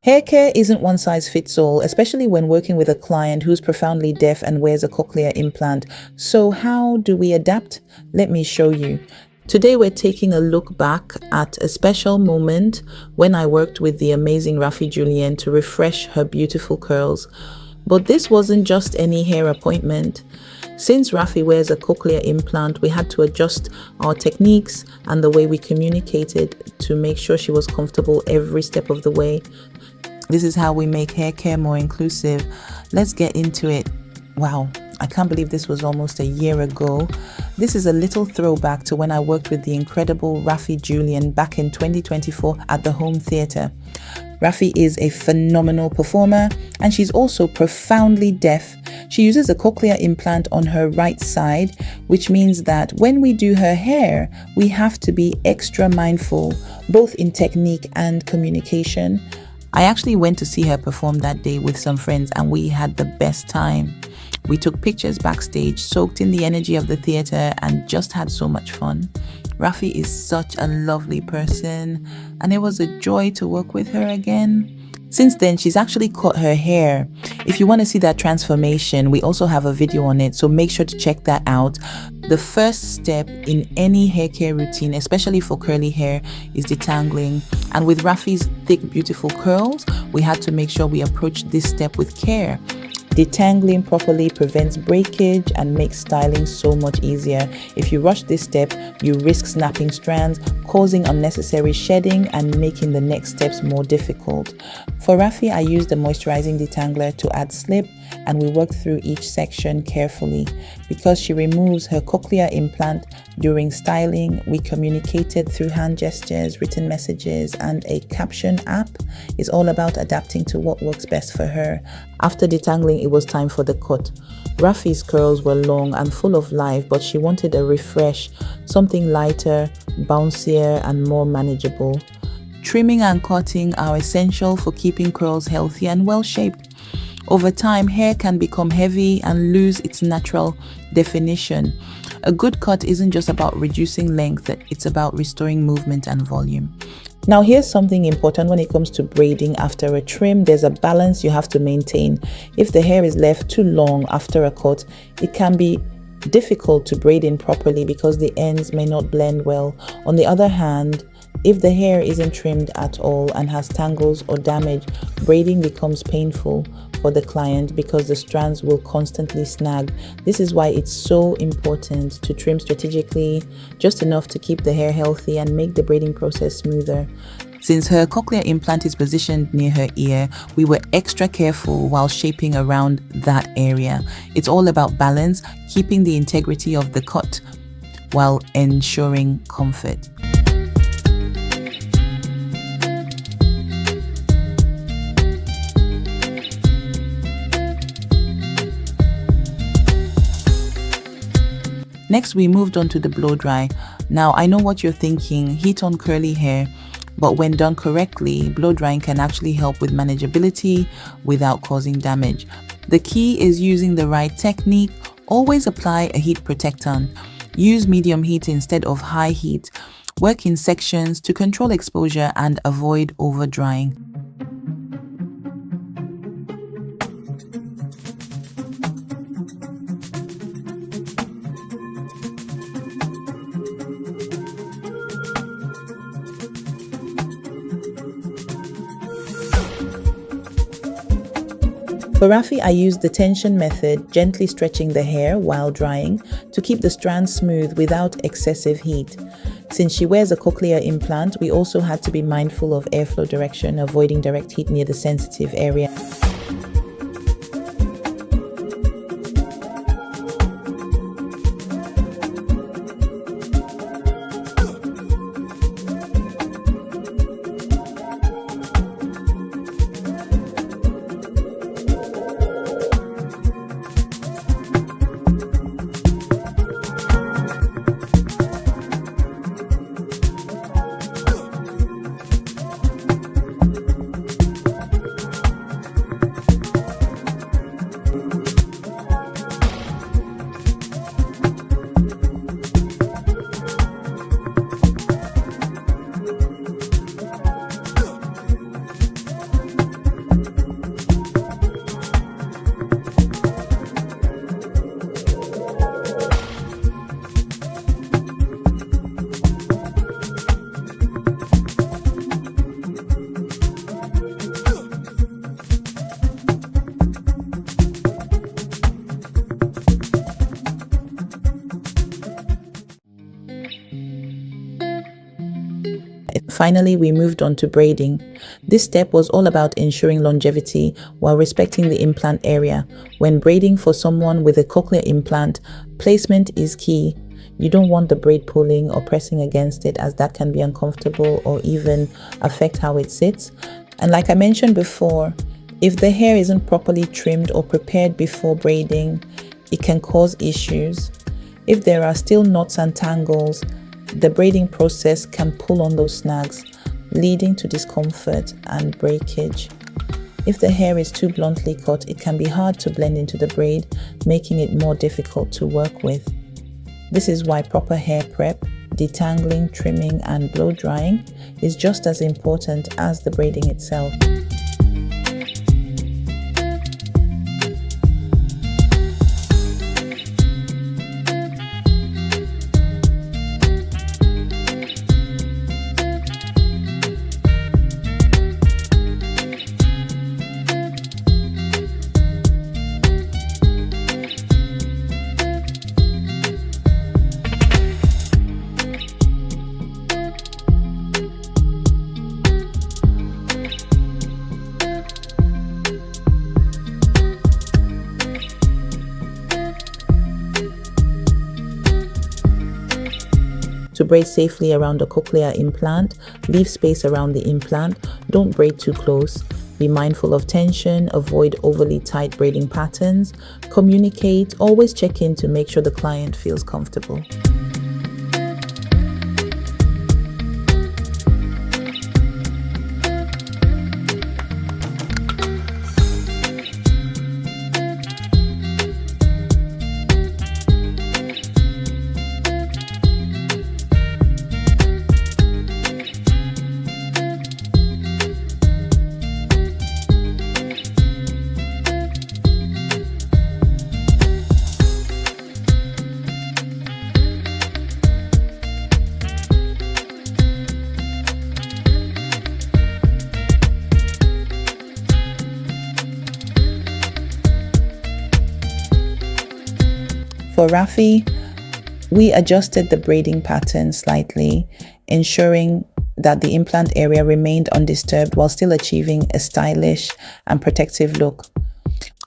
Hair care isn't one size fits all, especially when working with a client who's profoundly deaf and wears a cochlear implant. So how do we adapt? Let me show you. Today we're taking a look back at a special moment when I worked with the amazing Raffie Julien to refresh her beautiful curls. But this wasn't just any hair appointment. Since Raffie wears a cochlear implant, we had to adjust our techniques and the way we communicated to make sure she was comfortable every step of the way. This is how we make hair care more inclusive. Let's get into it. Wow, I can't believe this was almost a year ago. This is a little throwback to when I worked with the incredible Raffie Julien back in 2024 at the Home Theatre. Raffie is a phenomenal performer and she's also profoundly deaf. She uses a cochlear implant on her right side, which means that when we do her hair, we have to be extra mindful, both in technique and communication. I actually went to see her perform that day with some friends and we had the best time. We took pictures backstage, soaked in the energy of the theatre and just had so much fun. Raffie is such a lovely person and it was a joy to work with her again. Since then, she's actually cut her hair. If you want to see that transformation, we also have a video on it, so make sure to check that out. The first step in any hair care routine, especially for curly hair, is detangling. And with Raffie's thick, beautiful curls, we had to make sure we approach this step with care. Detangling properly prevents breakage and makes styling so much easier. If you rush this step, you risk snapping strands, causing unnecessary shedding and making the next steps more difficult. For Raffie, I used a moisturizing detangler to add slip and we worked through each section carefully. Because she removes her cochlear implant during styling, we communicated through hand gestures, written messages, and a caption app. It's all about adapting to what works best for her. After detangling, it was time for the cut. Raffie's curls were long and full of life, but she wanted a refresh, something lighter, bouncier, and more manageable. Trimming and cutting are essential for keeping curls healthy and well-shaped. Over time, hair can become heavy and lose its natural definition. A good cut isn't just about reducing length, it's about restoring movement and volume. Now here's something important when it comes to braiding after a trim. There's a balance you have to maintain. If the hair is left too long after a cut, it can be difficult to braid in properly because the ends may not blend well. On the other hand, if the hair isn't trimmed at all and has tangles or damage, braiding becomes painful for the client because the strands will constantly snag. This is why it's so important to trim strategically, just enough to keep the hair healthy and make the braiding process smoother. Since her cochlear implant is positioned near her ear, we were extra careful while shaping around that area. It's all about balance, keeping the integrity of the cut while ensuring comfort. Next, we moved on to the blow dry. Now, I know what you're thinking, heat on curly hair, but when done correctly, blow drying can actually help with manageability without causing damage. The key is using the right technique. Always apply a heat protectant. Use medium heat instead of high heat. Work in sections to control exposure and avoid over drying. For Raffie, I used the tension method, gently stretching the hair while drying to keep the strands smooth without excessive heat. Since she wears a cochlear implant, we also had to be mindful of airflow direction, avoiding direct heat near the sensitive area. Finally, we moved on to braiding. This step was all about ensuring longevity while respecting the implant area. When braiding for someone with a cochlear implant, placement is key. You don't want the braid pulling or pressing against it, as that can be uncomfortable or even affect how it sits. And like I mentioned before, if the hair isn't properly trimmed or prepared before braiding, it can cause issues. If there are still knots and tangles, the braiding process can pull on those snags, leading to discomfort and breakage. If the hair is too bluntly cut, it can be hard to blend into the braid, making it more difficult to work with. This is why proper hair prep, detangling, trimming, and blow drying is just as important as the braiding itself. To braid safely around the cochlear implant, leave space around the implant. Don't braid too close. Be mindful of tension, avoid overly tight braiding patterns. Communicate, always check in to make sure the client feels comfortable. For Raffie, we adjusted the braiding pattern slightly, ensuring that the implant area remained undisturbed while still achieving a stylish and protective look.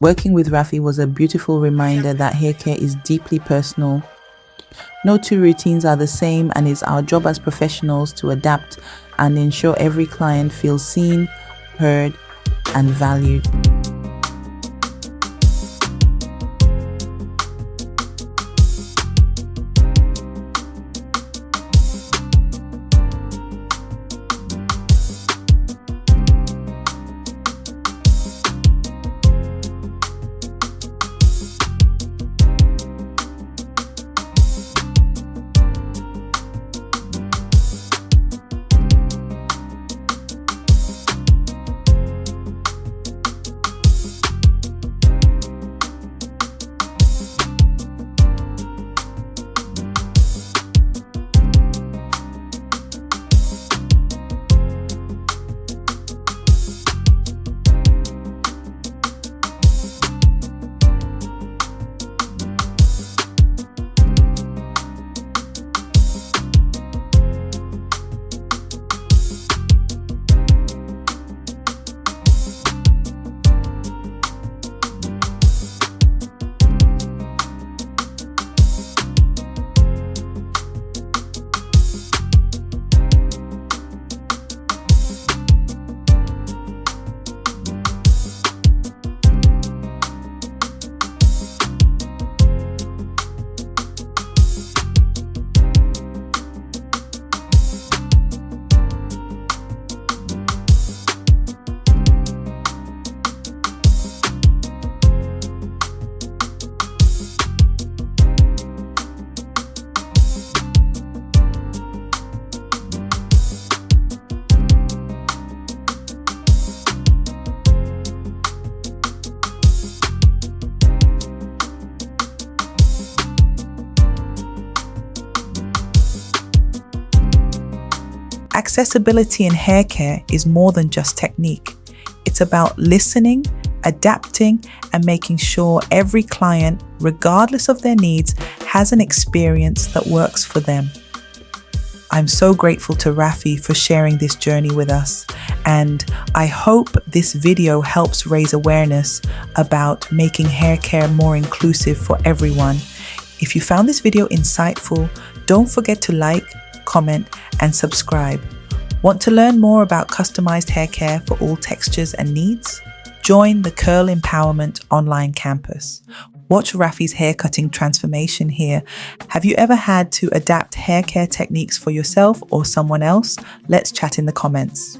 Working with Raffie was a beautiful reminder that hair care is deeply personal. No two routines are the same, and it's our job as professionals to adapt and ensure every client feels seen, heard, and valued. Accessibility in hair care is more than just technique. It's about listening, adapting, and making sure every client, regardless of their needs, has an experience that works for them. I'm so grateful to Raffie for sharing this journey with us, and I hope this video helps raise awareness about making hair care more inclusive for everyone. If you found this video insightful, don't forget to like, comment, and subscribe. Want to learn more about customized hair care for all textures and needs? Join the Curl Empowerment online campus. Watch Raffie's haircutting transformation here. Have you ever had to adapt hair care techniques for yourself or someone else? Let's chat in the comments.